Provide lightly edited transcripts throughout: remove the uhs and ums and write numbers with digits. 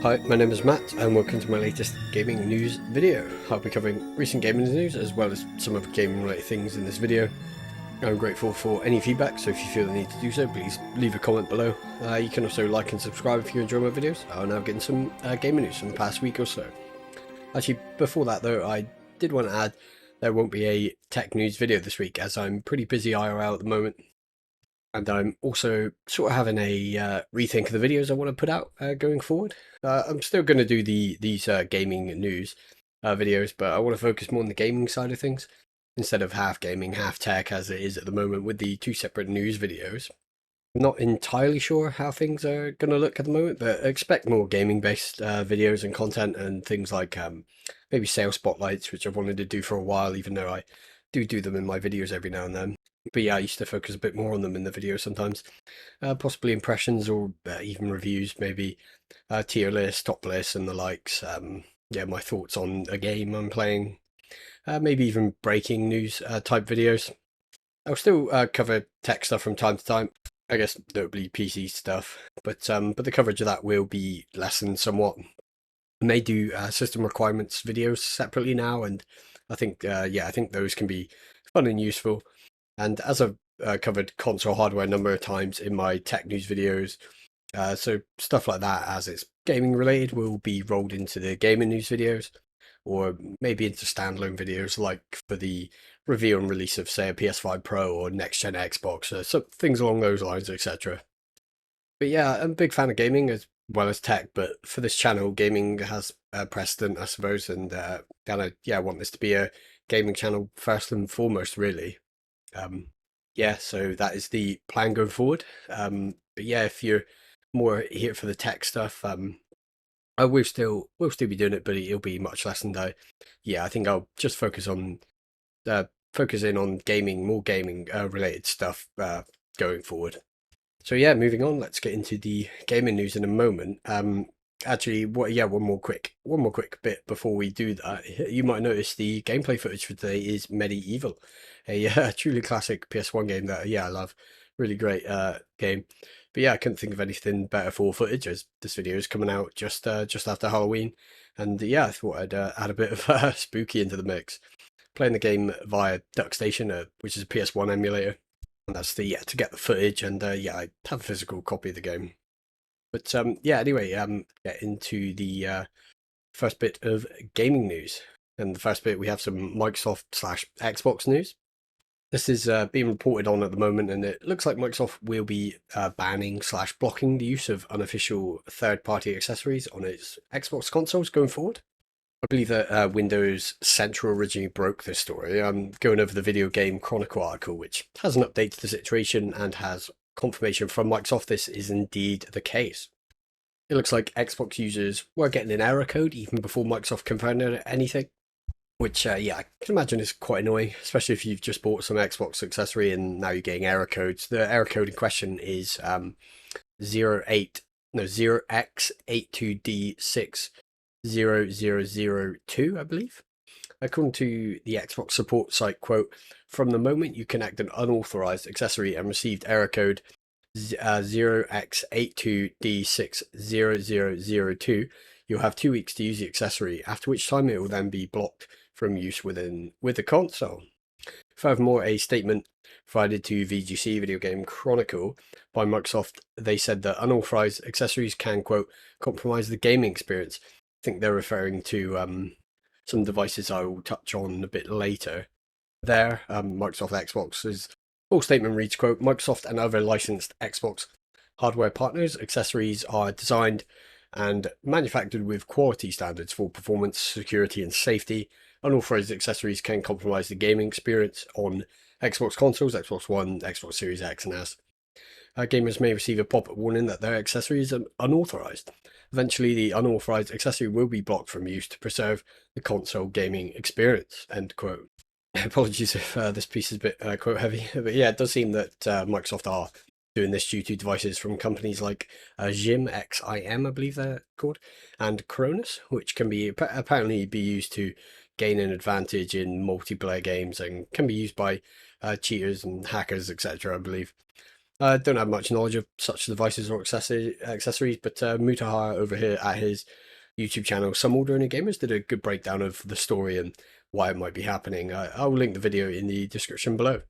Hi, my name is Matt and welcome to my latest gaming news video. I'll be covering recent gaming news as well as some other gaming related things in this video. I'm grateful for any feedback, so if you feel the need to do so, please leave a comment below. You can also like and subscribe if you enjoy my videos. I'm now getting some gaming news from the past week or so. Actually, before that though, I did want to add there won't be a tech news video this week as I'm pretty busy IRL at the moment. And I'm also sort of having a rethink of the videos I want to put out going forward. I'm still going to do these gaming news videos, but I want to focus more on the gaming side of things instead of half gaming, half tech as it is at the moment with the two separate news videos. I'm not entirely sure how things are going to look at the moment, but expect more gaming-based videos and content and things like maybe sales spotlights, which I've wanted to do for a while, even though I do them in my videos every now and then. But yeah, I used to focus a bit more on them in the video sometimes. Possibly impressions or even reviews, maybe tier lists, top lists and the likes. Yeah, my thoughts on a game I'm playing. Maybe even breaking news type videos. I'll still cover tech stuff from time to time. I guess notably PC stuff, but the coverage of that will be lessened somewhat. I may do system requirements videos separately now, and I think yeah, I think those can be fun and useful. And as I've covered console hardware a number of times in my tech news videos, so stuff like that as it's gaming related will be rolled into the gaming news videos, or maybe into standalone videos like for the review and release of, say, a PS5 Pro or next gen Xbox, some things along those lines, etc. But yeah, I'm a big fan of gaming as well as tech, but for this channel, gaming has precedent, I suppose, and kind of, yeah, I want this to be a gaming channel first and foremost, really. Yeah, so that is the plan going forward. But yeah, if you're more here for the tech stuff, we'll still be doing it, but it'll be much less than I. Yeah, I think I'll just focus in on gaming, more gaming related stuff going forward. So yeah, moving on, let's get into the gaming news in a moment. Actually, one more quick bit before we do that. You might notice the gameplay footage for today is Medieval, a truly classic PS1 game that yeah I love, really great game. But yeah, I couldn't think of anything better for footage as this video is coming out just after Halloween, and yeah, I thought I'd add a bit of spooky into the mix. Playing the game via DuckStation, which is a PS1 emulator. And that's the to get the footage, and yeah, I have a physical copy of the game. But yeah, anyway, get into the first bit of gaming news. And the first bit, we have some Microsoft slash Xbox news. This is being reported on at the moment, and it looks like Microsoft will be banning slash blocking the use of unofficial third-party accessories on its Xbox consoles going forward. I believe that Windows Central originally broke this story. I'm going over the Video Game Chronicle article, which has an update to the situation and has confirmation from Microsoft this is indeed the case. It looks like Xbox users were getting an error code even before Microsoft confirmed anything, which, yeah, I can imagine is quite annoying, especially if you've just bought some Xbox accessory and now you're getting error codes. The error code in question is 0x82D6 0002, I believe. According to the Xbox support site, quote, from the moment you connect an unauthorized accessory and received error code 0x82D60002, you'll have 2 weeks to use the accessory, after which time it will then be blocked from use with the console. Furthermore, a statement provided to VGC Video Game Chronicle by Microsoft, they said that unauthorized accessories can, quote, compromise the gaming experience. I think they're referring to some devices I will touch on a bit later. There, Microsoft Xbox's full statement reads, quote, Microsoft and other licensed Xbox hardware partners, accessories are designed and manufactured with quality standards for performance, security, and safety. Unauthorized accessories can compromise the gaming experience on Xbox consoles, Xbox One, Xbox Series X, and S. Gamers may receive a pop-up warning that their accessory is unauthorized. Eventually, the unauthorized accessory will be blocked from use to preserve the console gaming experience, end quote. Apologies if this piece is a bit quote heavy, but yeah, it does seem that Microsoft are doing this due to devices from companies like XIM, XIM, I believe they're called, and Cronus, which can be apparently be used to gain an advantage in multiplayer games and can be used by cheaters and hackers, etc., I believe. I don't have much knowledge of such devices or accessories, but Mutahar over here at his YouTube channel, Some Ordinary Gamers, did a good breakdown of the story and why it might be happening. I'll link the video in the description below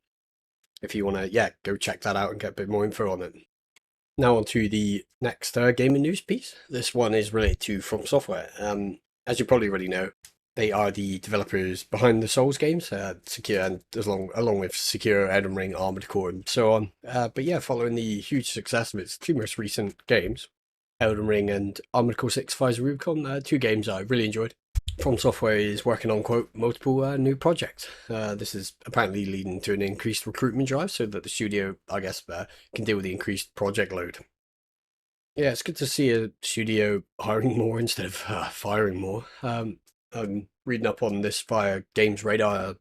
if you want to, yeah, go check that out and get a bit more info on it. Now on to the next gaming news piece. This one is related to FromSoftware. As you probably already know, they are the developers behind the Souls games, Secure, and along with Sekiro, Elden Ring, Armored Core, and so on. But yeah, following the huge success of its two most recent games, Elden Ring and Armored Core 6: Fires of Rubicon, two games I really enjoyed. FromSoftware is working on, quote, multiple new projects. This is apparently leading to an increased recruitment drive so that the studio, I guess, can deal with the increased project load. Yeah, it's good to see a studio hiring more instead of firing more. I'm reading up on this via Games Radar,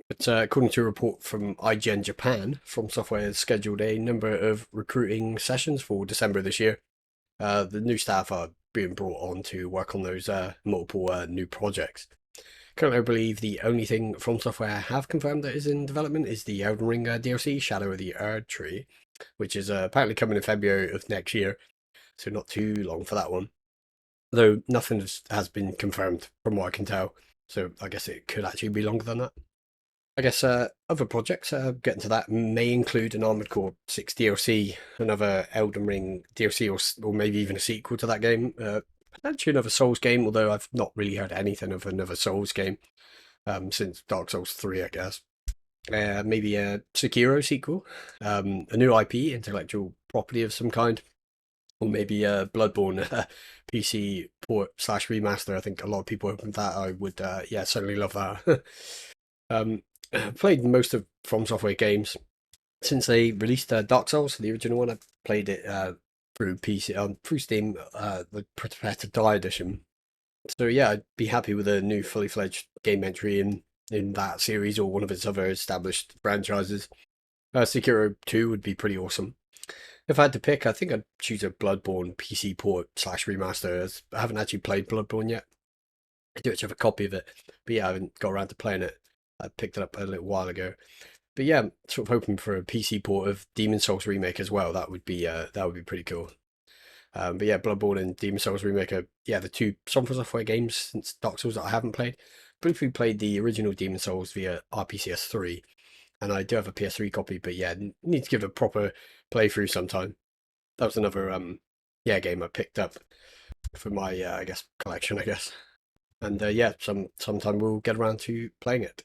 but according to a report from IGN Japan, FromSoftware has scheduled a number of recruiting sessions for December this year. The new staff are being brought on to work on those multiple new projects. Currently, I believe the only thing FromSoftware have confirmed that is in development is the Elden Ring DLC, Shadow of the Erd Tree, which is apparently coming in February of next year, so not too long for that one. Though nothing has been confirmed from what I can tell, so I guess it could actually be longer than that. I guess other projects, getting to that, may include an Armored Core 6 DLC, another Elden Ring DLC, or maybe even a sequel to that game. Potentially another Souls game, although I've not really heard anything of another Souls game since Dark Souls 3, I guess. Maybe a Sekiro sequel, a new IP, intellectual property of some kind, or maybe a Bloodborne PC port slash remaster. I think a lot of people opened that. I would, yeah, certainly love that. Played most of FromSoftware games since they released Dark Souls, the original one. I played it through PC, through Steam, the Prepare to Die edition. So yeah, I'd be happy with a new fully fledged game entry in that series or one of its other established franchises. Sekiro 2 would be pretty awesome. If I had to pick, I think I'd choose a Bloodborne PC port slash remaster. I haven't actually played Bloodborne yet. I do actually have a copy of it, but yeah, I haven't got around to playing it. I picked it up a little while ago. But yeah, I'm sort of hoping for a PC port of Demon Souls remake as well. That would be pretty cool. But yeah, Bloodborne and Demon Souls remake are, yeah, the two FromSoftware games since Dark Souls that I haven't played. Briefly played the original Demon Souls via RPCS3, and I do have a PS3 copy. But yeah, need to give it a proper playthrough sometime. That was another yeah, game I picked up for my I guess collection, I guess. And yeah, sometime we'll get around to playing it.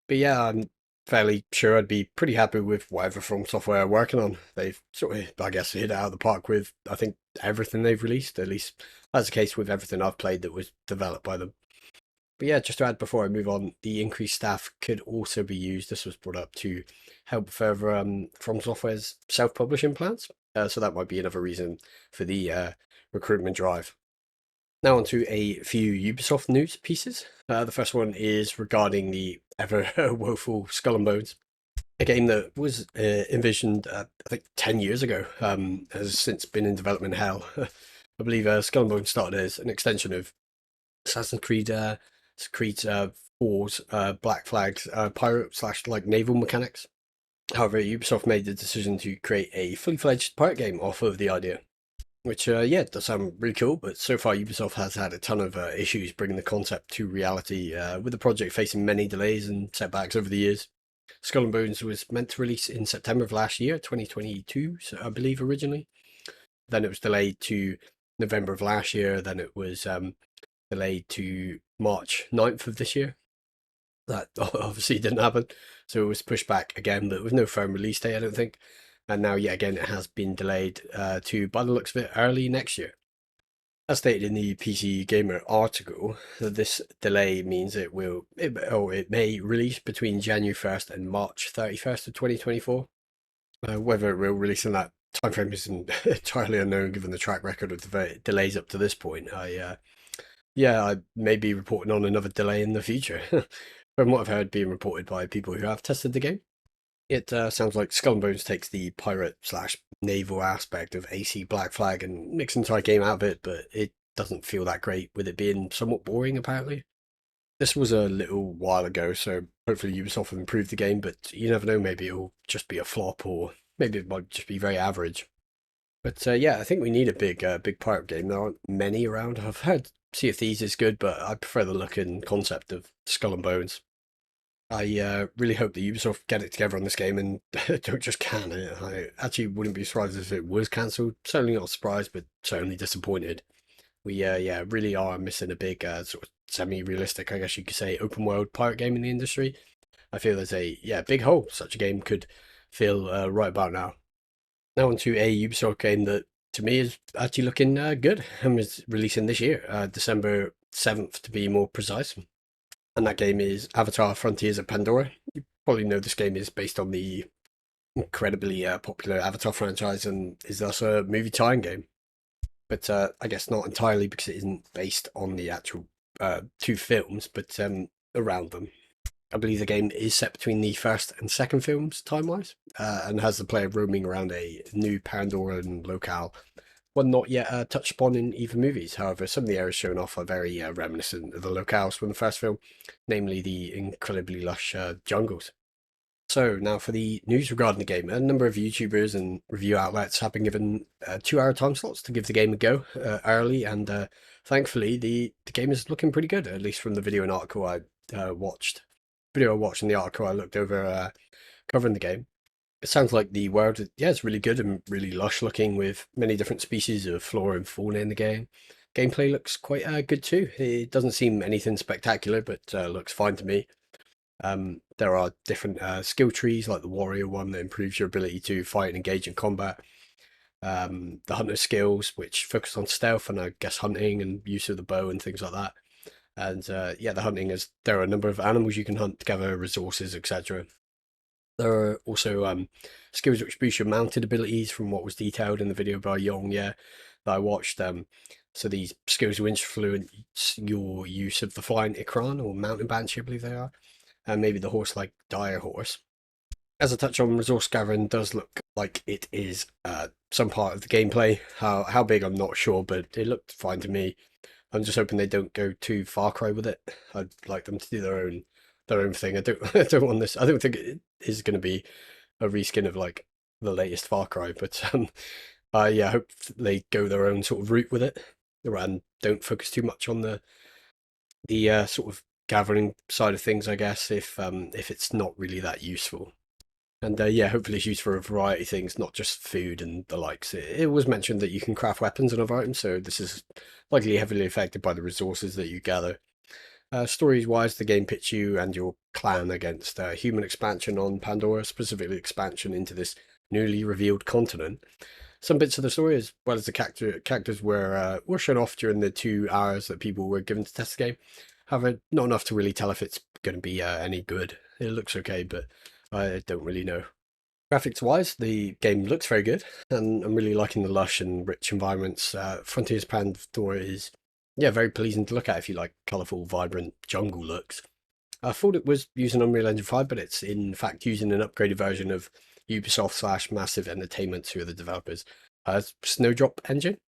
But yeah, I'm fairly sure I'd be pretty happy with whatever FromSoftware are working on. They've sort of, I guess, hit it out of the park with, I think, everything they've released. At least that's the case with everything I've played that was developed by them. But yeah, just to add before I move on, the increased staff could also be used. This was brought up to help further FromSoftware's self-publishing plans. So that might be another reason for the recruitment drive. Now on to a few Ubisoft news pieces. The first one is regarding the ever woeful Skull and Bones, a game that was envisioned, I think, 10 years ago, has since been in development hell. I believe Skull and Bones started as an extension of Assassin's Creed 4's Black Flag's pirate slash like naval mechanics. However, Ubisoft made the decision to create a fully fledged pirate game off of the idea. Which, yeah, does sound really cool, but so far Ubisoft has had a ton of issues bringing the concept to reality, with the project facing many delays and setbacks over the years. Skull and Bones was meant to release in September of last year, 2022, so I believe originally. Then it was delayed to November of last year, then it was delayed to March 9th of this year. That obviously didn't happen, so it was pushed back again, but with no firm release date, I don't think. And now, yet again, it has been delayed to, by the looks of it, early next year. As stated in the PC Gamer article, this delay means it may release between January 1st and March 31st of 2024. Whether it will release in that timeframe is entirely unknown, given the track record of the delays up to this point. Yeah, I may be reporting on another delay in the future. From what I've heard being reported by people who have tested the game. It sounds like Skull and Bones takes the pirate slash naval aspect of AC Black Flag and makes an entire game out of it, but it doesn't feel that great with it being somewhat boring, apparently. This was a little while ago, so hopefully Ubisoft will improve the game, but you never know, maybe it'll just be a flop or Maybe it might just be very average. But yeah, I think we need a big pirate game. There aren't many around. I've heard Sea of Thieves is good, but I prefer the look and concept of Skull and Bones. I really hope that Ubisoft get it together on this game and don't just can it. I actually wouldn't be surprised if it was cancelled. Certainly not surprised, but certainly disappointed. We yeah really are missing a big sort of semi-realistic, I guess you could say, open world pirate game in the industry. I feel there's a big hole such a game could fill right about now. Now on to a Ubisoft game that to me is actually looking good and is releasing this year, December 7th to be more precise. And that game is Avatar: Frontiers of Pandora. You probably know this game is based on the incredibly popular Avatar franchise and is thus a movie tie-in game. But I guess not entirely because it isn't based on the actual two films, but around them. I believe the game is set between the first and second films, time-wise, and has the player roaming around a new Pandoran locale, one not yet touched upon in either movies. However, some of the areas shown off are very reminiscent of the locales from the first film, namely the incredibly lush jungles. So now for the news regarding the game, a number of YouTubers and review outlets have been given 2 hour time slots to give the game a go early, and thankfully the game is looking pretty good, at least from the video and article I watched. Video I watched and the article I looked over covering the game. It sounds like the world, yeah, it's really good and really lush looking with many different species of flora and fauna in the game. Gameplay looks quite good too. It doesn't seem anything spectacular, but looks fine to me. There are different skill trees, like the warrior one that improves your ability to fight and engage in combat. The hunter skills, which focus on stealth and I guess hunting and use of the bow and things like that. And yeah, the hunting is there are a number of animals you can hunt, gather resources, etc. There are also skills which boost your mounted abilities from what was detailed in the video by Yong, yeah, that I watched. So these skills will influence your use of the flying Ikran or mountain banshee, I believe they are, and maybe the horse like dire horse. As a touch on resource gathering, does look like it is some part of the gameplay. How big I'm not sure, but it looked fine to me. I'm just hoping they don't go too Far Cry with it. I'd like them to do their own thing. I don't I don't want this. I don't think it is going to be a reskin of like the latest Far Cry, but yeah, I hope they go their own sort of route with it and don't focus too much on the sort of gathering side of things. I guess if it's not really that useful. And yeah, hopefully it's used for a variety of things, not just food and the likes. It was mentioned that you can craft weapons and other items, so this is likely heavily affected by the resources that you gather. Stories-wise, the game pits you and your clan against human expansion on Pandora, specifically expansion into this newly revealed continent. Some bits of the story, as well as the characters, were shown off during the 2 hours that people were given to test the game. However, not enough to really tell if it's going to be any good. It looks okay, but I don't really know. Graphics wise, the game looks very good, and I'm really liking the lush and rich environments. Frontiers Pandora is, yeah, very pleasing to look at if you like colourful, vibrant jungle looks. I thought it was using Unreal Engine 5, but it's in fact using an upgraded version of Ubisoft slash Massive Entertainment, who are the developers, Snowdrop engine.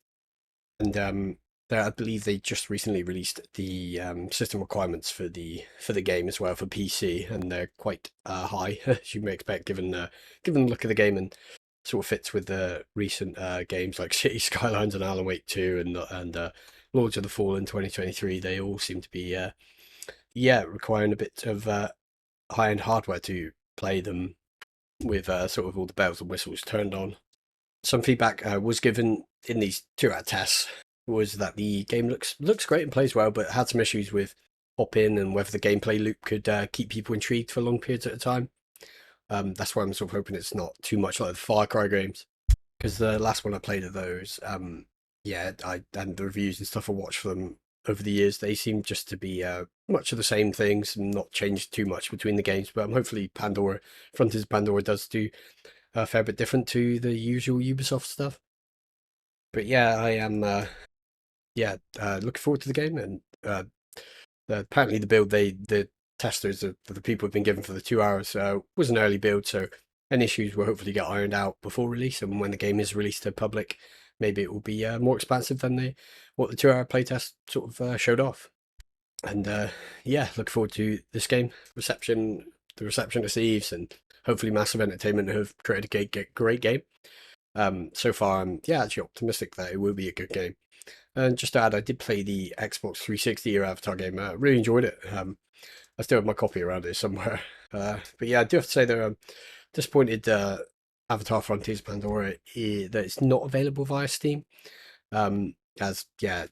And I believe they just recently released the system requirements for the game as well for PC, and they're quite high, as you may expect, given the look of the game and sort of fits with the recent games like City Skylines and Alan Wake 2 and Lords of the Fallen 2023. They all seem to be yeah, requiring a bit of high-end hardware to play them with sort of all the bells and whistles turned on. Some feedback was given in these 2 hour tests was that the game looks great and plays well, but had some issues with hop in and whether the gameplay loop could keep people intrigued for long periods at a time. That's why I'm sort of hoping it's not too much like the Far Cry games, because the last one I played of those, yeah, and the reviews and stuff I watched for them over the years, they seem just to be much of the same things and not changed too much between the games. But hopefully Frontiers Pandora does do a fair bit different to the usual Ubisoft stuff. But yeah, I am yeah looking forward to the game, and apparently the testers the people have been given for the 2 hours was an early build, so any issues will hopefully get ironed out before release, and when the game is released to public, maybe it will be more expansive than what the 2 hour playtest sort of showed off. And yeah, look forward to this game. The reception receives, and hopefully Massive Entertainment have created a great game. So far, I'm actually optimistic that it will be a good game. And just to add, I did play the Xbox 360 era Avatar game. I really enjoyed it. I still have my copy around here somewhere. But yeah, I do have to say that I'm disappointed Avatar Frontiers Pandora that it's not available via Steam. As yeah,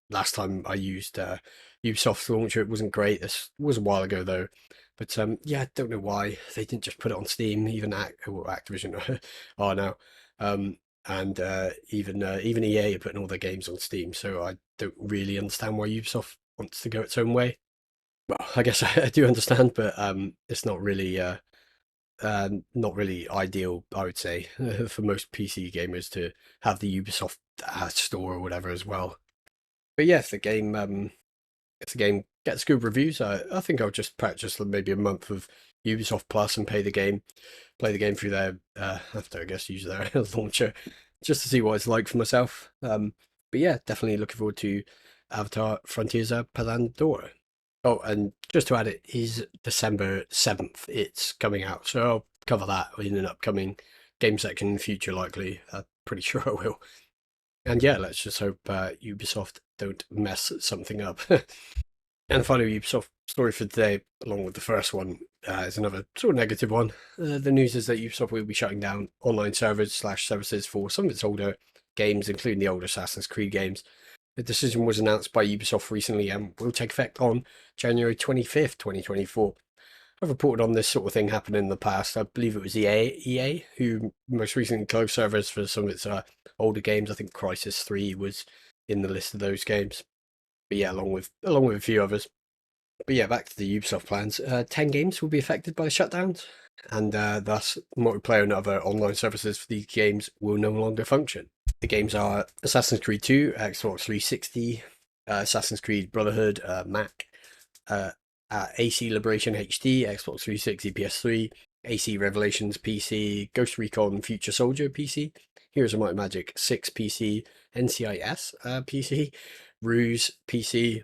last time I used Ubisoft's launcher, it wasn't great. This was a while ago though. But yeah, I don't know why they didn't just put it on Steam. Even Activision are now. And even EA are putting all their games on Steam, so I don't really understand why Ubisoft wants to go its own way. Well, I guess I do understand, but it's not really ideal, I would say, for most PC gamers to have the Ubisoft store or whatever as well. But yeah, if the game gets good reviews, I think I'll just purchase maybe a month of Ubisoft Plus and play the game through their after I guess use their launcher just to see what it's like for myself. But yeah, definitely looking forward to Avatar Frontiers Pandora. Oh, and just to add, it is December 7th. It's coming out, so I'll cover that in an upcoming game section in the future, likely. I'm pretty sure I will. And yeah, let's just hope Ubisoft don't mess something up. And finally, Ubisoft story for today, along with the first one, is another sort of negative one. The news is that Ubisoft will be shutting down online servers/services for some of its older games, including the older Assassin's Creed games. The decision was announced by Ubisoft recently and will take effect on January 25th, 2024. I've reported on this sort of thing happening in the past. I believe it was EA who most recently closed servers for some of its older games. I think Crisis 3 was in the list of those games. But yeah, along with a few others. But yeah, back to the Ubisoft plans. 10 games will be affected by the shutdowns, and thus multiplayer and other online services for these games will no longer function. The games are Assassin's Creed 2, Xbox 360, Assassin's Creed Brotherhood, Mac, AC Liberation HD, Xbox 360, PS3, AC Revelations PC, Ghost Recon Future Soldier PC, Heroes of Might and Magic 6 PC, NCIS PC, Ruse PC,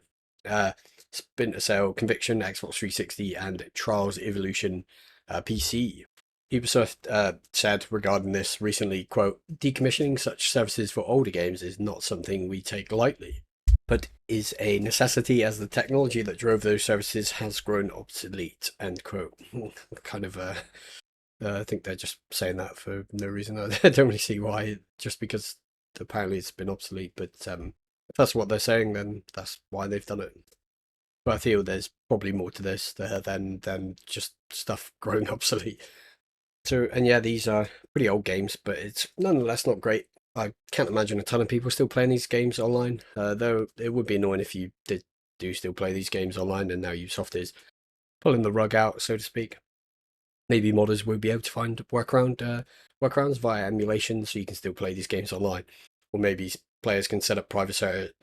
Splinter Cell Conviction Xbox 360, and Trials Evolution PC. Ubisoft said regarding this recently, quote, decommissioning such services for older games is not something we take lightly, but is a necessity as the technology that drove those services has grown obsolete, end quote. Kind of, I think they're just saying that for no reason. I don't really see why, just because apparently it's been obsolete, but if that's what they're saying, then that's why they've done it. But I feel there's probably more to this than just stuff growing obsolete. So, and yeah, these are pretty old games, but it's nonetheless not great. I can't imagine a ton of people still playing these games online, though it would be annoying if you do still play these games online and now Ubisoft is pulling the rug out, so to speak. Maybe modders will be able to find workarounds via emulation so you can still play these games online. Or maybe players can set up private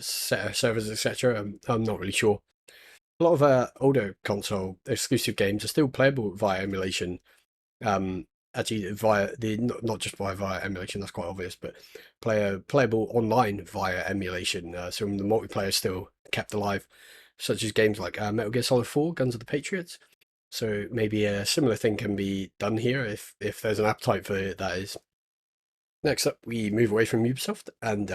servers, etc. I'm not really sure. A lot of older console exclusive games are still playable via emulation, actually via not just via emulation, that's quite obvious, but playable online via emulation. So the multiplayer is still kept alive, such as games like Metal Gear Solid 4 Guns of the Patriots. So maybe a similar thing can be done here if there's an appetite for it, that is. Next up, we move away from Ubisoft and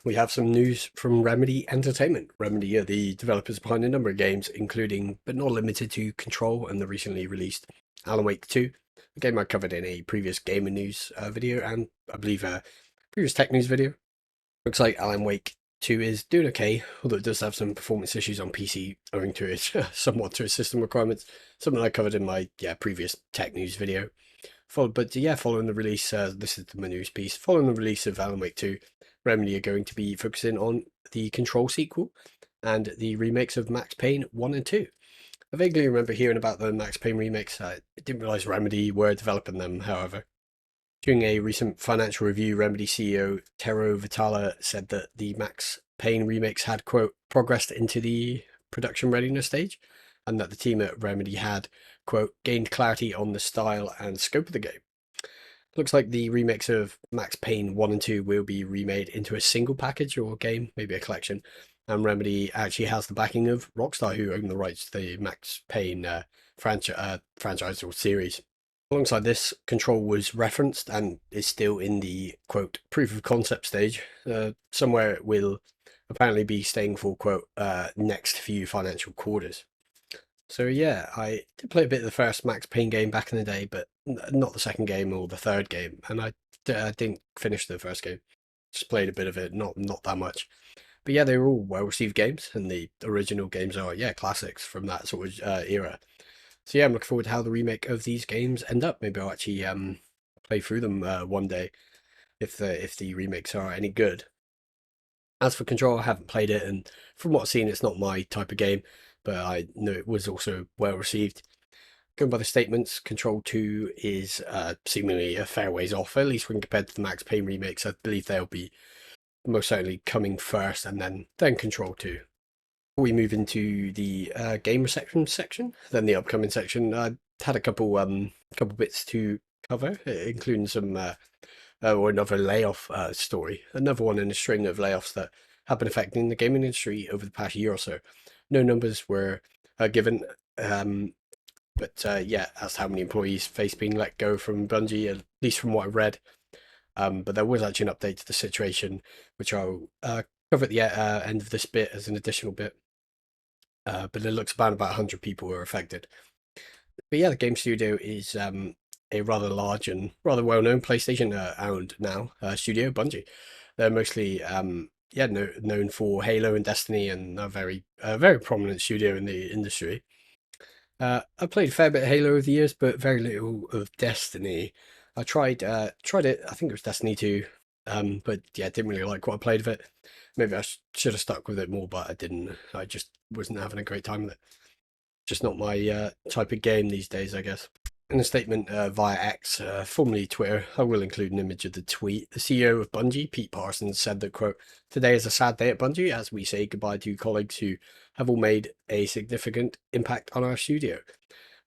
we have some news from Remedy Entertainment. Remedy are the developers behind a number of games, including but not limited to Control and the recently released Alan Wake 2, a game I covered in a previous gamer news video and I believe a previous tech news video. Looks like Alan Wake 2 is doing okay, although it does have some performance issues on PC owing to its somewhat to its system requirements, something I covered in my previous tech news video. Following the release, this is the news piece. Following the release of Alan Wake 2, Remedy are going to be focusing on the Control sequel and the remakes of Max Payne 1 and 2. I vaguely remember hearing about the Max Payne remakes. I didn't realise Remedy were developing them, however. During a recent financial review, Remedy CEO Tero Vitala said that the Max Payne remakes had, quote, progressed into the production readiness stage, and that the team at Remedy had, quote, gained clarity on the style and scope of the game. Looks like the remakes of Max Payne 1 and 2 will be remade into a single package or game, maybe a collection, and Remedy actually has the backing of Rockstar, who own the rights to the Max Payne franchise or series. Alongside this, Control was referenced and is still in the quote proof of concept stage. Somewhere it will apparently be staying for quote next few financial quarters. So yeah, I did play a bit of the first Max Payne game back in the day, but not the second game or the third game, and I didn't finish the first game. Just played a bit of it, not that much. But yeah, they were all well received games, and the original games are classics from that sort of era. So yeah, I'm looking forward to how the remake of these games end up. Maybe I'll actually play through them one day if the remakes are any good. As for Control, I haven't played it, and from what I've seen, it's not my type of game, but I know it was also well received. Going by the statements, Control 2 is seemingly a fair ways off, at least when compared to the Max Payne remakes. I believe they'll be most certainly coming first, and then Control 2. Before we move into the game reception section, then the upcoming section, I had a couple bits to cover, including some or another layoff story, another one in a string of layoffs that have been affecting the gaming industry over the past year or so. No numbers were given, but yeah, that's how many employees face being let go from Bungie, at least from what I read. But there was actually an update to the situation, which I'll cover at the end of this bit as an additional bit. But it looks about 100 people were affected. But yeah, the game studio is a rather large and rather well-known PlayStation owned now studio, Bungie. They're mostly known for Halo and Destiny, and a very prominent studio in the industry. I played a fair bit of Halo over the years, but very little of Destiny. I tried it. I think it was Destiny 2, but yeah, didn't really like what I played of it. Maybe I should have stuck with it more, but I didn't. I just wasn't having a great time with it. Just not my type of game these days, I guess. In a statement via X, formerly Twitter, I will include an image of the tweet. The CEO of Bungie, Pete Parsons, said that, quote, "Today is a sad day at Bungie as we say goodbye to colleagues who have all made a significant impact on our studio.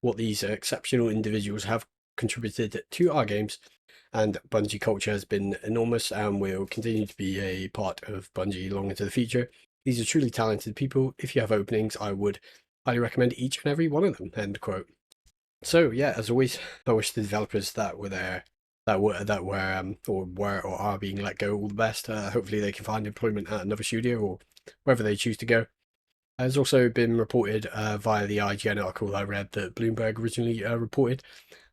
What these exceptional individuals have contributed to our games and Bungie culture has been enormous and will continue to be a part of Bungie long into the future. These are truly talented people. If you have openings, I would highly recommend each and every one of them," end quote. So yeah, as always, I wish the developers that were there, or are being let go, all the best. Hopefully they can find employment at another studio or wherever they choose to go. It's also been reported via the IGN article I read that Bloomberg originally reported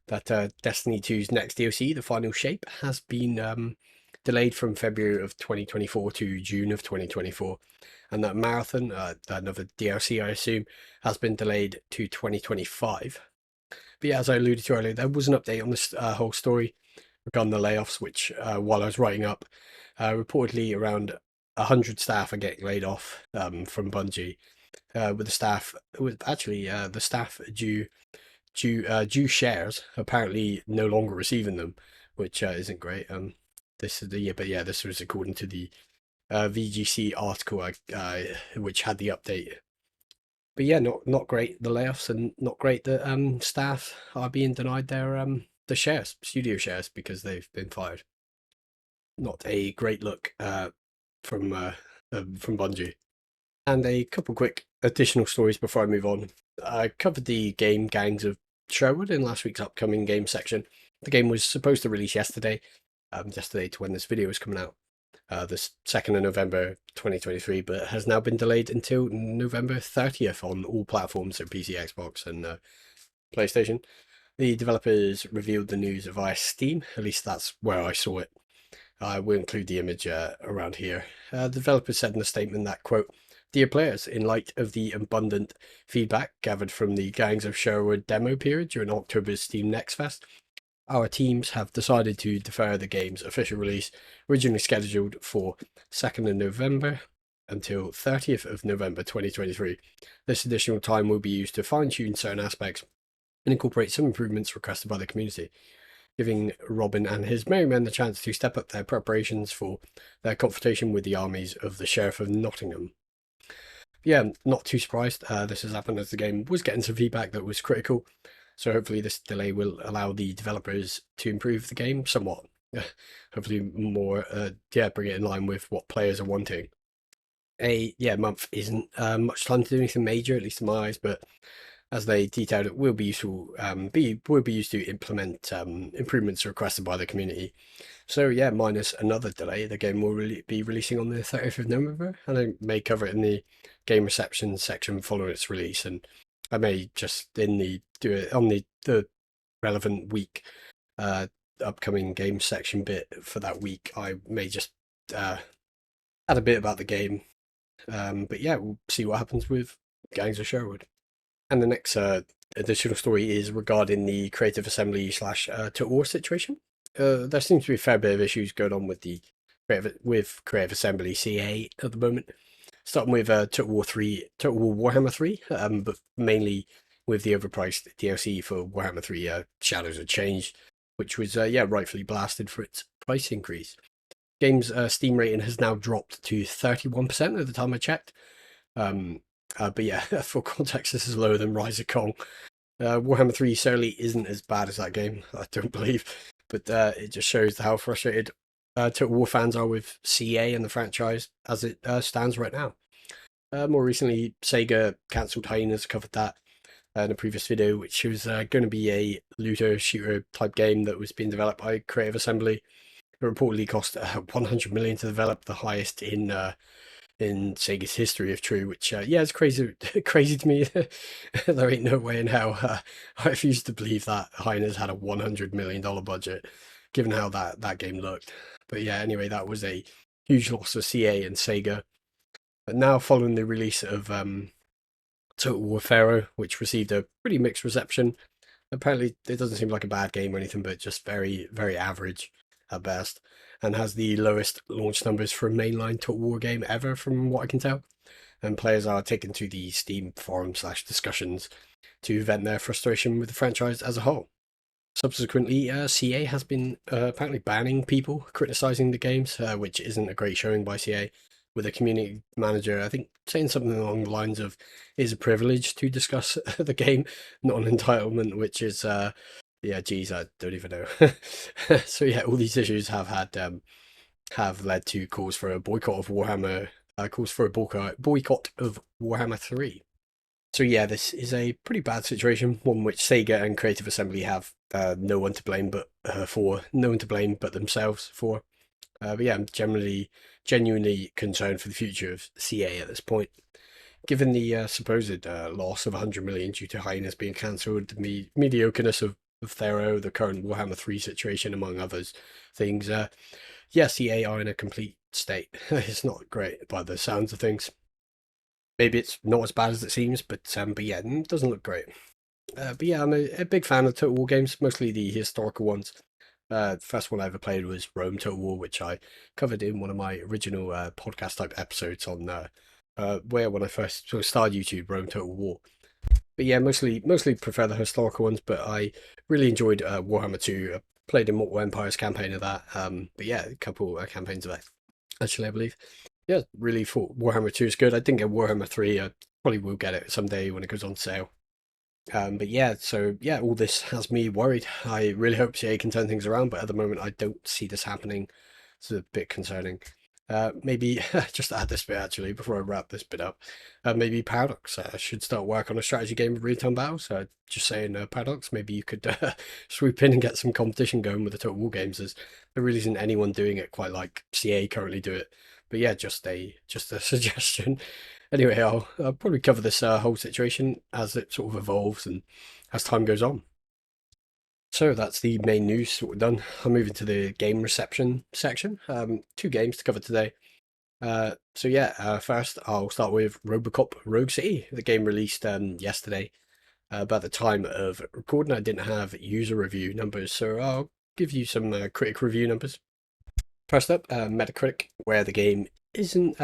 that Destiny 2's next DLC, The Final Shape, has been delayed from February of 2024 to June of 2024, and that Marathon, another DLC I assume, has been delayed to 2025. But yeah, as I alluded to earlier, there was an update on this whole story regarding the layoffs, which while I was writing up, reportedly around 100 staff are getting laid off from Bungie. With the staff, with actually the staff due shares apparently no longer receiving them, which isn't great. This is the yeah, but yeah, this was according to the VGC article, which had the update. But yeah, not great the layoffs, and not great that staff are being denied their the shares, studio shares, because they've been fired. Not a great look from Bungie. And a couple quick additional stories before I move on. I covered the game Gangs of Sherwood in last week's upcoming game section. The game was supposed to release yesterday, yesterday to when this video is coming out, the 2nd of November 2023, but has now been delayed until November 30th on all platforms, so PC, Xbox, and PlayStation. The developers revealed the news via Steam, at least that's where I saw it. I will include the image around here. The developers said in a statement that, quote, "Dear players, in light of the abundant feedback gathered from the Gangs of Sherwood demo period during October's Steam Next Fest, our teams have decided to defer the game's official release, originally scheduled for 2nd of November until 30th of November 2023. This additional time will be used to fine-tune certain aspects and incorporate some improvements requested by the community, giving Robin and his merry men the chance to step up their preparations for their confrontation with the armies of the Sheriff of Nottingham." Yeah, not too surprised. This has happened as the game was getting some feedback that was critical. So hopefully this delay will allow the developers to improve the game somewhat. Hopefully more, bring it in line with what players are wanting. A month isn't much time to do anything major, at least in my eyes, but as they detailed, it will be useful, will be used to implement improvements requested by the community. So yeah, minus another delay, the game will be releasing on the 30th of November, and I may cover it in the game reception section following its release, and I may just do it on the relevant week, upcoming game section bit for that week. I may just add a bit about the game, but yeah, we'll see what happens with Gangs of Sherwood. And the next additional story is regarding the Creative Assembly slash Total War situation. There seems to be a fair bit of issues going on with the Creative Assembly CA at the moment. Starting with Total War Warhammer 3, but mainly with the overpriced DLC for Warhammer 3 Shadows of Change, which was rightfully blasted for its price increase. Game's Steam rating has now dropped to 31% at the time I checked. But yeah, for context, this is lower than Rise of Kong. Warhammer 3 certainly isn't as bad as that game, I don't believe, but it just shows how frustrated Total War fans are with CA and the franchise as it stands right now. More recently, Sega cancelled Hyenas, covered that in a previous video, which was going to be a looter shooter type game that was being developed by Creative Assembly. It reportedly cost 100 million to develop, the highest in Sega's history, if true. Which it's crazy, crazy to me. There ain't no way in hell I refuse to believe that Hyenas had a $100 million budget, given how that game looked. But yeah, anyway, that was a huge loss for CA and Sega. But now, following the release of Total War Pharaoh, which received a pretty mixed reception, apparently it doesn't seem like a bad game or anything, but just very, very average at best, and has the lowest launch numbers for a mainline Total War game ever, from what I can tell. And players are taken to the Steam forum slash discussions to vent their frustration with the franchise as a whole. Subsequently, CA has been apparently banning people criticizing the games, which isn't a great showing by CA, with a community manager, I think, saying something along the lines of, "It's a privilege to discuss the game, not an entitlement," which is, geez, I don't even know. So yeah, all these issues have led to calls for a boycott of Warhammer, calls for a boycott of Warhammer 3. So yeah, this is a pretty bad situation, one which Sega and Creative Assembly have no one to blame but themselves for. But yeah, I'm genuinely concerned for the future of CA at this point. Given the supposed loss of 100 million due to Hyenas being cancelled, the mediocreness of Thero, the current Warhammer 3 situation, among others things, CA are in a complete state. It's not great by the sounds of things. Maybe it's not as bad as it seems, but yeah, it doesn't look great. But yeah, I'm a big fan of Total War games, mostly the historical ones. The first one I ever played was Rome Total War, which I covered in one of my original podcast type episodes on when I first sort of started YouTube, Rome Total War. But yeah, mostly prefer the historical ones, but I really enjoyed Warhammer 2. I played in Mortal Empire's campaign of that. But yeah, a couple campaigns of that, actually, I believe. Yeah, really thought Warhammer 2 is good. I didn't get Warhammer 3. I probably will get it someday when it goes on sale. But yeah, so yeah, all this has me worried. I really hope CA can turn things around, but at the moment I don't see this happening. It's a bit concerning. Maybe just to add this bit actually before I wrap this bit up. Maybe Paradox should start work on a strategy game of real-time battles. Just saying, Paradox, maybe you could swoop in and get some competition going with the Total War games. As there really isn't anyone doing it quite like CA currently do it. But yeah, just a suggestion. Anyway, I'll probably cover this whole situation as it sort of evolves and as time goes on. So that's the main news sort of done. I'm moving to the game reception section. Two games to cover today. First I'll start with RoboCop Rogue City. The game released yesterday. By the time of recording, I didn't have user review numbers, so I'll give you some critic review numbers. First up, Metacritic, where the game isn't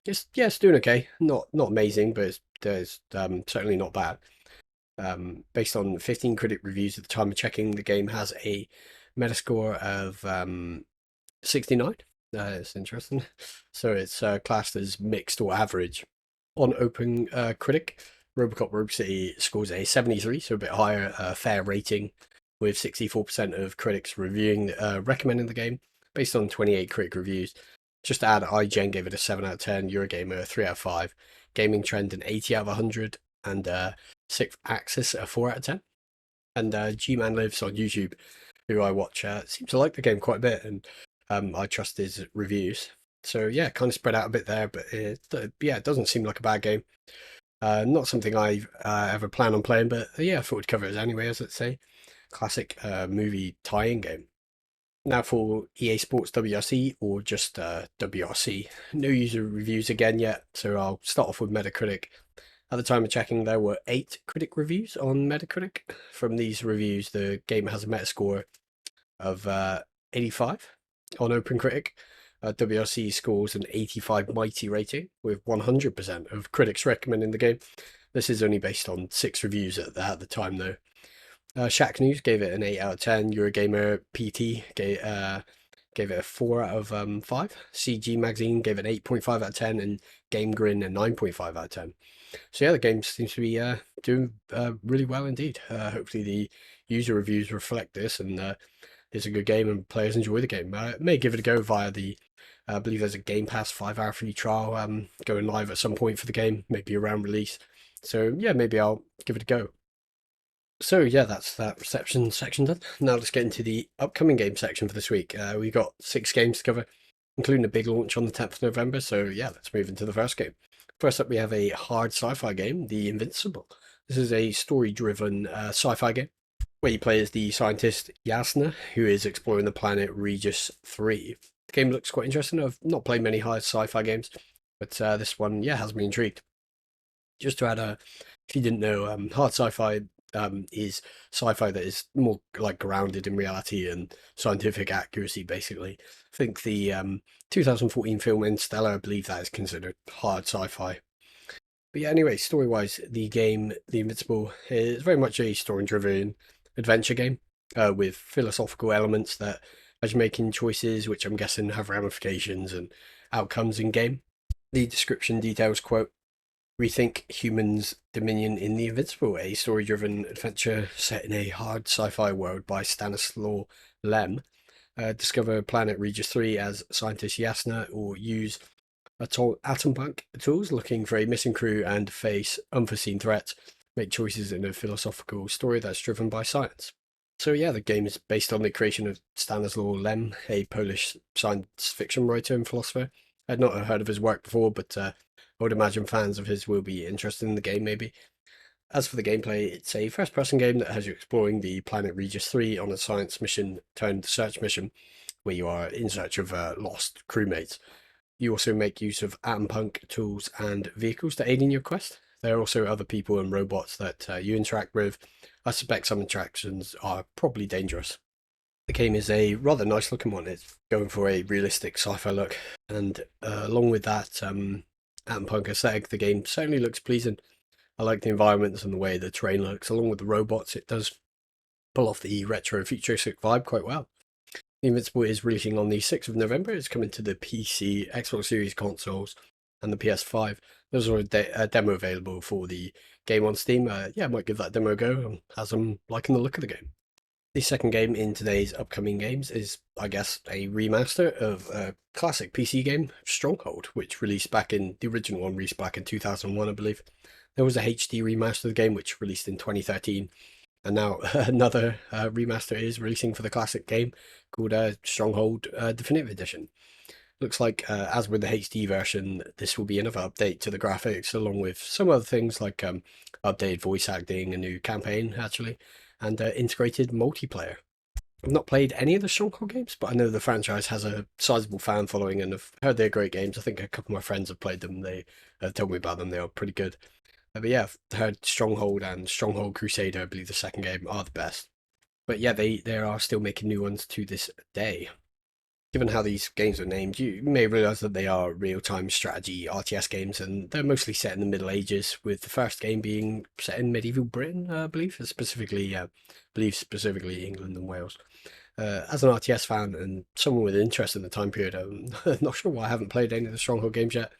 it's doing okay, not amazing, but it's certainly not bad. Based on 15 critic reviews at the time of checking, the game has a Metascore of 69. It's interesting. So it's classed as mixed or average. On Open Critic, RoboCop Rogue City scores a 73, so a bit higher, fair rating, with 64% of critics recommending the game, based on 28 critic reviews. Just to add, IGN gave it a 7 out of 10, Eurogamer a 3 out of 5, Gaming Trend an 80 out of 100, and Sixth Axis a 4 out of 10. And G-Man Lives on YouTube, who I watch, seems to like the game quite a bit, and I trust his reviews. So yeah, kind of spread out a bit there, but yeah, it doesn't seem like a bad game. Not something I ever plan on playing, but yeah, I thought we'd cover it anyway, as let's say. Classic movie tie-in game. Now for EA Sports WRC or just WRC. No user reviews again yet, so I'll start off with Metacritic. At the time of checking, there were 8 critic reviews on Metacritic. From these reviews, the game has a Metascore of 85 on OpenCritic. WRC scores an 85 Mighty rating, with 100% of critics recommending the game. This is only based on 6 reviews at the time, though. Shack News gave it an 8 out of 10. Eurogamer PT gave it a 4 out of 5. CG Magazine gave it an 8.5 out of 10, and Game Grin a 9.5 out of 10. So yeah, the game seems to be doing really well indeed. Hopefully the user reviews reflect this, and it's a good game and players enjoy the game. I may give it a go via the, I believe there's a Game Pass 5-hour free trial going live at some point for the game, maybe around release. So yeah, maybe I'll give it a go. So yeah, that's that reception section done. Now let's get into the upcoming game section for this week. We've got 6 games to cover, including a big launch on the 10th of November. So yeah, let's move into the first game. First up, we have a hard sci-fi game, The Invincible. This is a story-driven sci-fi game where you play as the scientist Yasna, who is exploring the planet Regis 3. The game looks quite interesting. I've not played many hard sci-fi games, but this one, yeah, has me intrigued. Just to add if you didn't know, hard sci-fi is sci-fi that is more like grounded in reality and scientific accuracy, basically. I think the 2014 film Interstellar, I believe that is considered hard sci-fi. But yeah, anyway, story-wise, the game, The Invincible, is very much a story-driven adventure game with philosophical elements that, as you're making choices, which I'm guessing have ramifications and outcomes in game. The description details, quote, "Rethink humans' dominion in The Invincible, a story-driven adventure set in a hard sci-fi world by Stanislaw Lem. Discover planet Regis 3 as scientist Yasna, or use atom punk tools looking for a missing crew and face unforeseen threats. Make choices in a philosophical story that's driven by science." So yeah, the game is based on the creation of Stanislaw Lem, a Polish science fiction writer and philosopher. I'd not heard of his work before, but I would imagine fans of his will be interested in the game, maybe. As for the gameplay, it's a first-person game that has you exploring the planet Regis 3 on a science mission turned search mission, where you are in search of lost crewmates. You also make use of atom punk tools and vehicles to aid in your quest. There are also other people and robots that you interact with. I suspect some interactions are probably dangerous. The game is a rather nice looking one. It's going for a realistic sci-fi look, and along with that atom punk aesthetic, the game certainly looks pleasing. I like the environments and the way the terrain looks. Along with the robots, it does pull off the retro futuristic vibe quite well. The Invincible is releasing on the 6th of November. It's coming to the PC, Xbox Series consoles, and the PS5. There's already a demo available for the game on Steam. Yeah, I might give that demo a go, as I'm liking the look of the game. The second game in today's upcoming games is, I guess, a remaster of a classic PC game, Stronghold, which released back in, the original one released back in 2001, I believe. There was a HD remaster of the game, which released in 2013. And now another remaster is releasing for the classic game called Stronghold Definitive Edition. Looks like, as with the HD version, this will be another update to the graphics, along with some other things like updated voice acting, a new campaign, actually, and integrated multiplayer. I've not played any of the Stronghold games, but I know the franchise has a sizable fan following, and I've heard they're great games. I think a couple of my friends have played them. They told me about them. They are pretty good. But yeah, I've heard Stronghold and Stronghold Crusader, I believe the second game, are the best. But yeah, they are still making new ones to this day. Given how these games are named, you may realise that they are real-time strategy RTS games, and they're mostly set in the Middle Ages, with the first game being set in medieval Britain, I believe, specifically England and Wales. As an RTS fan and someone with interest in the time period, I'm not sure why I haven't played any of the Stronghold games yet.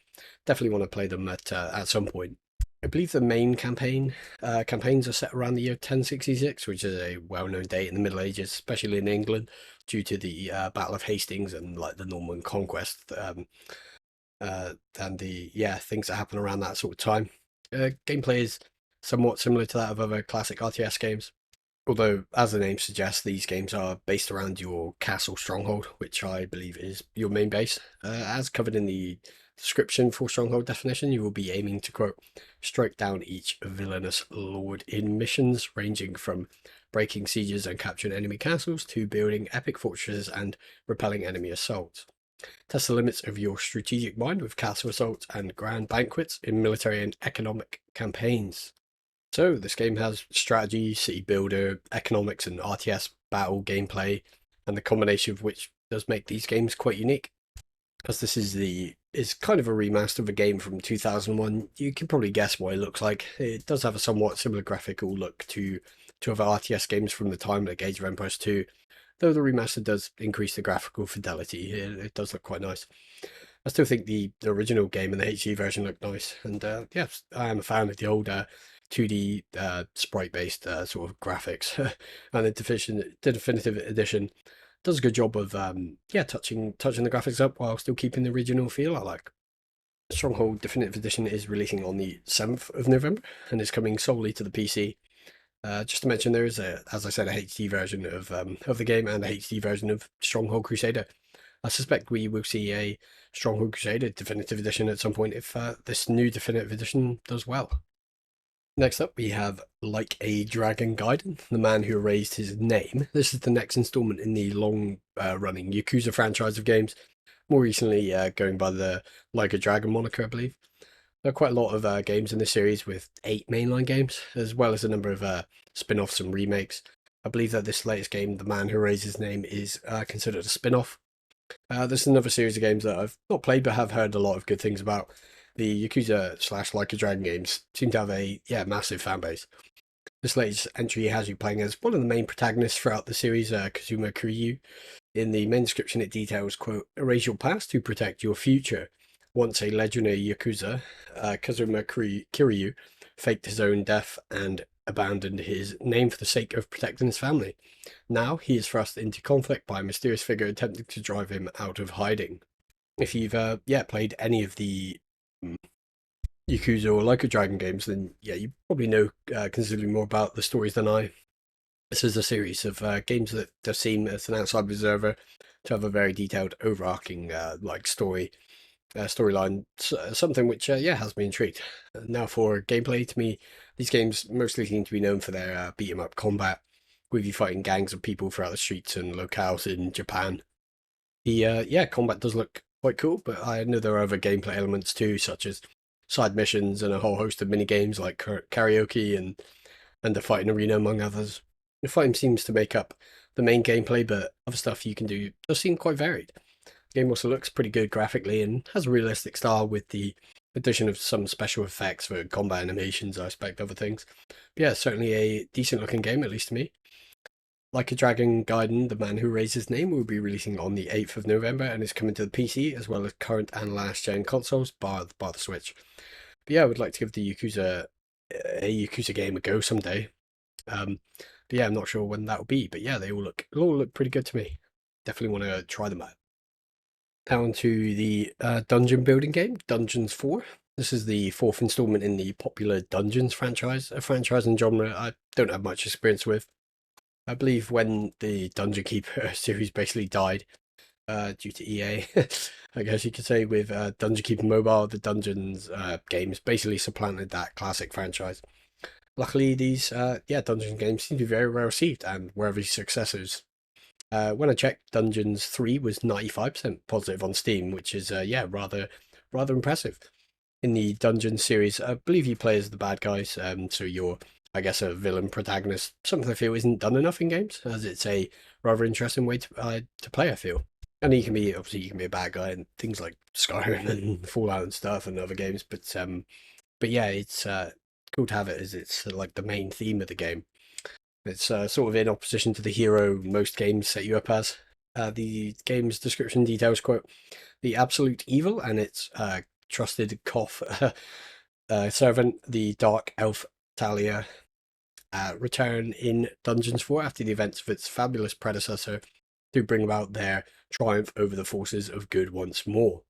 Definitely want to play them at some point. I believe the main campaigns are set around the year 1066, which is a well-known date in the Middle Ages, especially in England, due to the Battle of Hastings and like the Norman conquest, and the things that happen around that sort of time. Gameplay is somewhat similar to that of other classic RTS games. Although, as the name suggests, these games are based around your castle stronghold, which I believe is your main base. As covered in the description for stronghold definition, you will be aiming to, quote, strike down each villainous lord in missions ranging from breaking sieges and capturing enemy castles to building epic fortresses and repelling enemy assaults. Test the limits of your strategic mind with castle assaults and grand banquets in military and economic campaigns. So this game has strategy, city builder, economics, and RTS battle gameplay, and the combination of which does make these games quite unique. As this is kind of a remaster of a game from 2001, you can probably guess what it looks like. It does have a somewhat similar graphical look to other RTS games from the time, like Age of Empires 2, though the remaster does increase the graphical fidelity. It does look quite nice. I still think the original game and the HD version look nice, and yeah, I am a fan of the older 2D sprite-based sort of graphics, and the definitive edition does a good job of yeah, touching the graphics up while still keeping the original feel I like. Stronghold Definitive Edition is releasing on the 7th of November and is coming solely to the PC. Just to mention, there is as I said, a HD version of the game and a HD version of Stronghold Crusader. I suspect we will see a Stronghold Crusader Definitive Edition at some point if this new Definitive Edition does well. Next up, we have Like a Dragon Gaiden, The Man Who Erased His Name. This is the next installment in the long-running Yakuza franchise of games, more recently going by the Like a Dragon moniker, I believe. There are quite a lot of games in this series with 8 mainline games, as well as a number of spin-offs and remakes. I believe that this latest game, The Man Who Erased His Name, is considered a spin-off. This is another series of games that I've not played but have heard a lot of good things about. The Yakuza / Like a Dragon games seem to have a massive fan base. This latest entry has you playing as one of the main protagonists throughout the series, Kazuma Kiryu. In the main description, it details, quote, erase your past to protect your future. Once a legendary Yakuza, Kazuma Kiryu faked his own death and abandoned his name for the sake of protecting his family. Now he is thrust into conflict by a mysterious figure attempting to drive him out of hiding. If you've played any of the Yakuza or Like a Dragon games, then yeah, you probably know considerably more about the stories than I. This is a series of games that does seem, as an outside observer, to have a very detailed, overarching like storyline, something which has me intrigued. Now for gameplay, to me, these games mostly seem to be known for their beat 'em up combat, with you fighting gangs of people throughout the streets and locales in Japan. The combat does look quite cool, but I know there are other gameplay elements too, such as side missions and a whole host of mini games like karaoke and the fighting arena, among others. The fighting seems to make up the main gameplay, but other stuff you can do does seem quite varied. The game also looks pretty good graphically and has a realistic style with the addition of some special effects for combat animations, I expect other things. But yeah, certainly a decent looking game, at least to me. Like a Dragon Gaiden, The Man Who Raised His Name will be releasing on the 8th of November and is coming to the PC as well as current and last gen consoles, bar the Switch. But yeah, I would like to give the a Yakuza game a go someday. But yeah, I'm not sure when that will be. But yeah, they all look pretty good to me. Definitely want to try them out. Down to the dungeon building game, Dungeons 4. This is the 4th installment in the popular Dungeons franchise, a franchise and genre I don't have much experience with. I believe when the Dungeon Keeper series basically died due to EA, I guess you could say, with Dungeon Keeper Mobile, the Dungeons games basically supplanted that classic franchise. Luckily, these Dungeon games seem to be very well received and were very successors. When I checked, Dungeons 3 was 95% positive on Steam, which is rather impressive. In the Dungeon series, I believe you play as the bad guys, so you're, I guess, a villain protagonist. Something I feel isn't done enough in games, as it's a rather interesting way to play, I feel. And obviously you can be a bad guy in things like Skyrim and Fallout and stuff and other games, but yeah, it's cool to have it as it's like the main theme of the game. It's sort of in opposition to the hero most games set you up as. The game's description details, quote, the absolute evil and its trusted Koth servant, the dark elf Talia, return in Dungeons 4 after the events of its fabulous predecessor to bring about their triumph over the forces of good once more.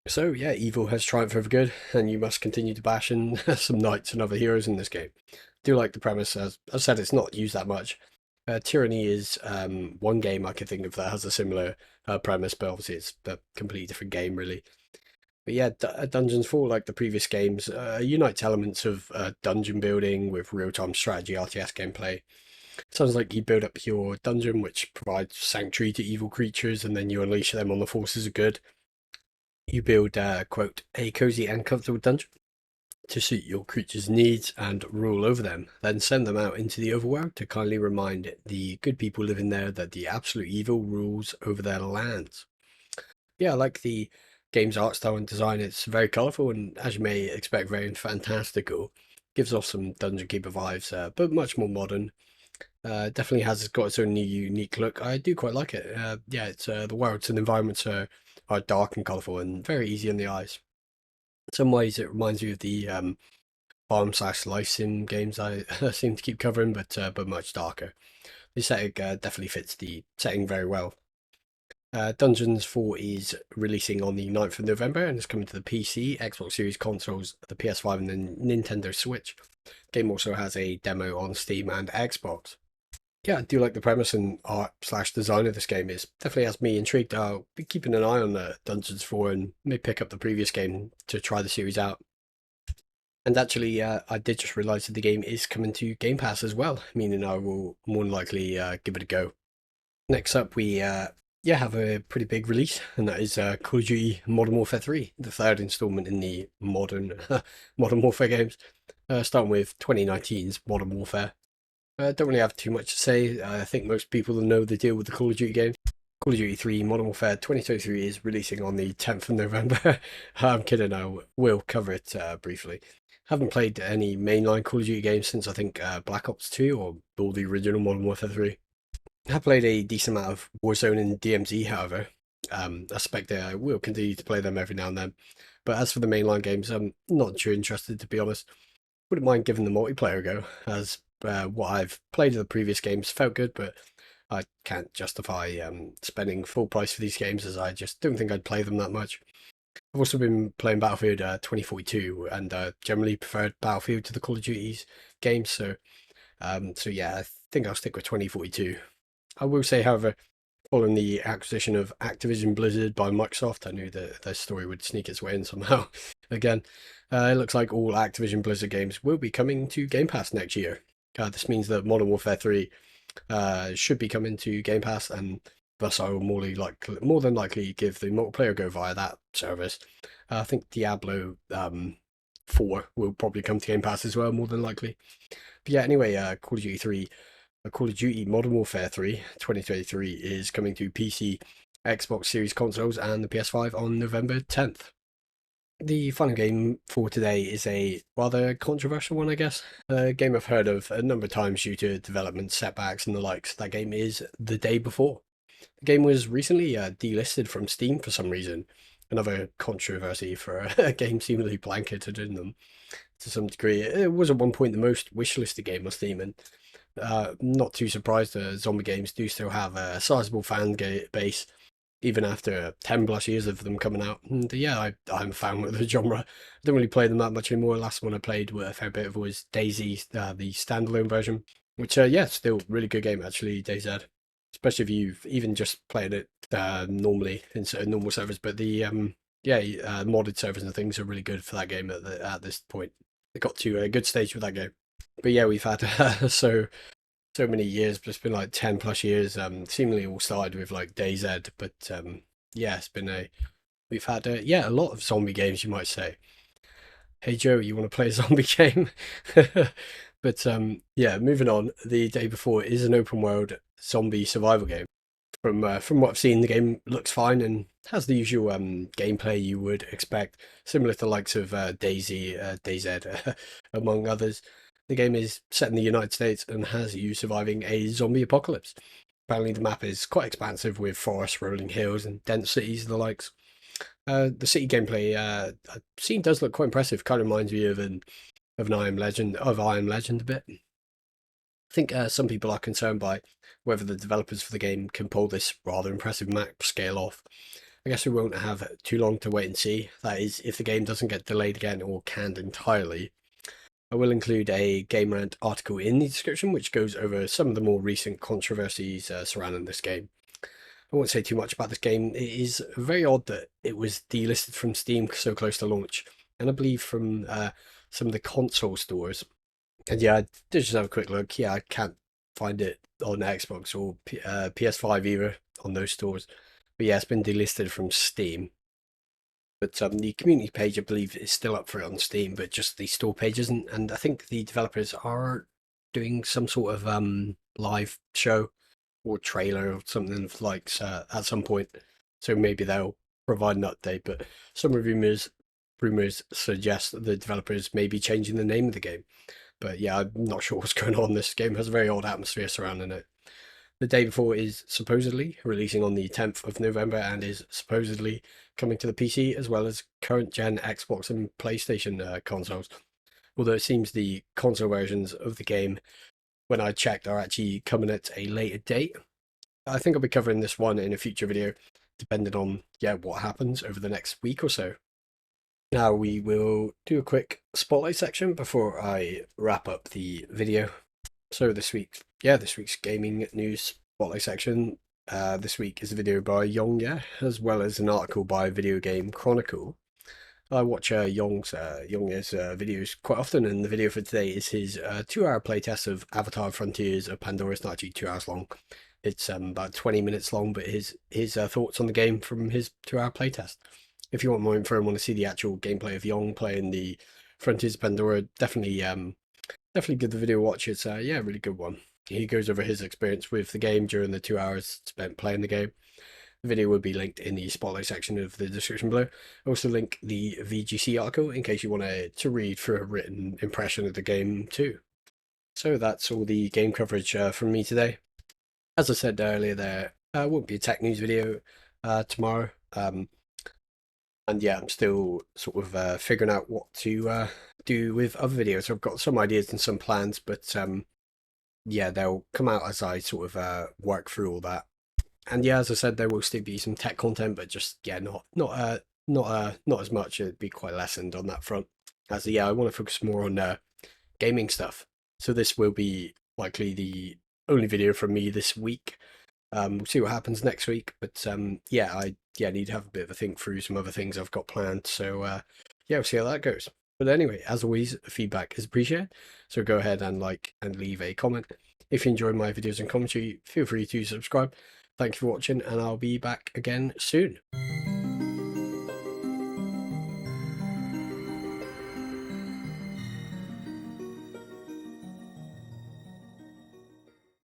So yeah, evil has triumphed over good, and you must continue to bash in some knights and other heroes in this game. Do like the premise, as I said, it's not used that much. Tyranny is one game I can think of that has a similar premise, but obviously it's a completely different game, really. But yeah, Dungeons 4, like the previous games, unites elements of dungeon building with real-time strategy RTS gameplay. Sounds like you build up your dungeon, which provides sanctuary to evil creatures, and then you unleash them on the forces of good. You build, quote, a cozy and comfortable dungeon to suit your creature's needs and rule over them. Then send them out into the overworld to kindly remind the good people living there that the absolute evil rules over their lands. Yeah, I like the game's art style and design. It's very colourful and, as you may expect, very fantastical. Gives off some Dungeon Keeper vibes, but much more modern. Definitely has got its own unique look. I do quite like it. Yeah, it's the worlds and environments are dark and colourful and very easy on the eyes. In some ways, it reminds me of the farm slash life sim games I seem to keep covering, but much darker. The setting definitely fits the setting very well. Dungeons 4 is releasing on the 9th of November and is coming to the PC, Xbox Series consoles, the PS5 and the Nintendo Switch. The game also has a demo on Steam and Xbox. Yeah, I do like the premise and art slash design of this game. It definitely has me intrigued. I'll be keeping an eye on Dungeons 4 and may pick up the previous game to try the series out. And actually, I did just realise that the game is coming to Game Pass as well, meaning I will more than likely give it a go. Next up, we yeah, have a pretty big release, and that is Call of Duty Modern Warfare 3, the third installment in the Modern Warfare games. Starting with 2019's Modern Warfare. Don't really have too much to say. I think most people know the deal with the Call of Duty games. Call of Duty 3 Modern Warfare 2023 is releasing on the 10th of November. I'm kidding, I will cover it briefly. Haven't played any mainline Call of Duty games since I think Black Ops 2 or all the original Modern Warfare 3. I have played a decent amount of Warzone and DMZ, however. I suspect that I will continue to play them every now and then. But as for the mainline games, I'm not too interested, to be honest. Wouldn't mind giving the multiplayer a go, as what I've played of the previous games felt good, but I can't justify spending full price for these games, as I just don't think I'd play them that much. I've also been playing Battlefield 2042 and generally preferred Battlefield to the Call of Duty's games, so yeah, I think I'll stick with 2042. I will say, however, following the acquisition of Activision Blizzard by Microsoft, I knew that their story would sneak its way in somehow. Again, it looks like all Activision Blizzard games will be coming to Game Pass next year. This means that Modern Warfare 3 should be coming to Game Pass, and thus I will more than likely give the multiplayer a go via that service. I think Diablo 4 will probably come to Game Pass as well, more than likely. But yeah, anyway, Call of Duty 3, Call of Duty Modern Warfare 3 2023 is coming to PC, Xbox Series consoles, and the PS5 on November 10th. The final game for today is a rather controversial one, I guess. A game I've heard of a number of times due to development setbacks and the likes. That game is The Day Before. The game was recently delisted from Steam for some reason. Another controversy for a game seemingly blanketed in them to some degree. It was at one point the most wishlisted game on Steam, and not too surprised zombie games do still have a sizable fan base even after 10 plus years of them coming out. And yeah, I'm a fan of the genre. I don't really play them that much anymore. Last one I played with a fair bit of was DayZ, the standalone version, which, yeah, still really good game actually, DayZ. Especially if you've even just played it normally in normal servers. But the, yeah, modded servers and things are really good for that game at this point. It got to a good stage with that game. But yeah, we've had so many years, but it's been like 10 plus years. Seemingly all started with like DayZ, but yeah, we've had yeah, a lot of zombie games, you might say. Hey Joe, you want to play a zombie game? But yeah, moving on. The Day Before is an open world zombie survival game. From what I've seen, the game looks fine and has the usual gameplay you would expect, similar to the likes of Daisy, DayZ, among others. The game is set in the United States and has you surviving a zombie apocalypse. Apparently, the map is quite expansive with forests, rolling hills, and dense cities, and the likes. The city gameplay I've seen does look quite impressive. Kind of reminds me of an I Am Legend a bit. I think some people are concerned by whether the developers for the game can pull this rather impressive map scale off. I guess we won't have too long to wait and see. That is, if the game doesn't get delayed again or canned entirely. I will include a Game Rant article in the description, which goes over some of the more recent controversies surrounding this game. I won't say too much about this game. It is very odd that it was delisted from Steam so close to launch, and I believe from some of the console stores. And yeah, I did just have a quick look. Yeah, I can't find it on Xbox or PS5 either on those stores. But yeah, it's been delisted from Steam. But the community page, I believe, is still up for it on Steam, but just the store page isn't. And I think the developers are doing some sort of live show or trailer or something of like at some point. So maybe they'll provide an update. But some rumors suggest that the developers may be changing the name of the game. But yeah, I'm not sure what's going on. This game has a very odd atmosphere surrounding it. The day before is supposedly releasing on the 10th of November and is supposedly coming to the PC as well as current gen Xbox and PlayStation consoles. Although it seems the console versions of the game, when I checked, are actually coming at a later date. I think I'll be covering this one in a future video, depending on what happens over the next week or so. Now we will do a quick spotlight section before I wrap up the video. So this week's gaming news spotlight section. This week is a video by Yongya, as well as an article by Video Game Chronicle. I watch Yongya's videos quite often, and the video for today is his 2-hour playtest of Avatar Frontiers of Pandora. It's not actually 2 hours long. It's about 20 minutes long, but his thoughts on the game from his 2-hour playtest. If you want more info and want to see the actual gameplay of Yong playing the Frontiers of Pandora, definitely give the video a watch. It's a really good one. He goes over his experience with the game during the 2 hours spent playing the game. The video will be linked in the spotlight section of the description below. I also link the VGC article in case you want to read through a written impression of the game too. So that's all the game coverage from me today. As I said earlier, there won't be a tech news video tomorrow. And yeah, I'm still sort of figuring out what to do with other videos. So I've got some ideas and some plans, but yeah, they'll come out as I sort of work through all that. And yeah, as I said, there will still be some tech content, but just not as much. It'd be quite lessened on that front. As I want to focus more on gaming stuff. So this will be likely the only video from me this week. We'll see what happens next week, but I need to have a bit of a think through some other things I've got planned. So we'll see how that goes. But anyway, as always, feedback is appreciated. So go ahead and like and leave a comment. If you enjoy my videos and commentary, feel free to subscribe. Thank you for watching, and I'll be back again soon.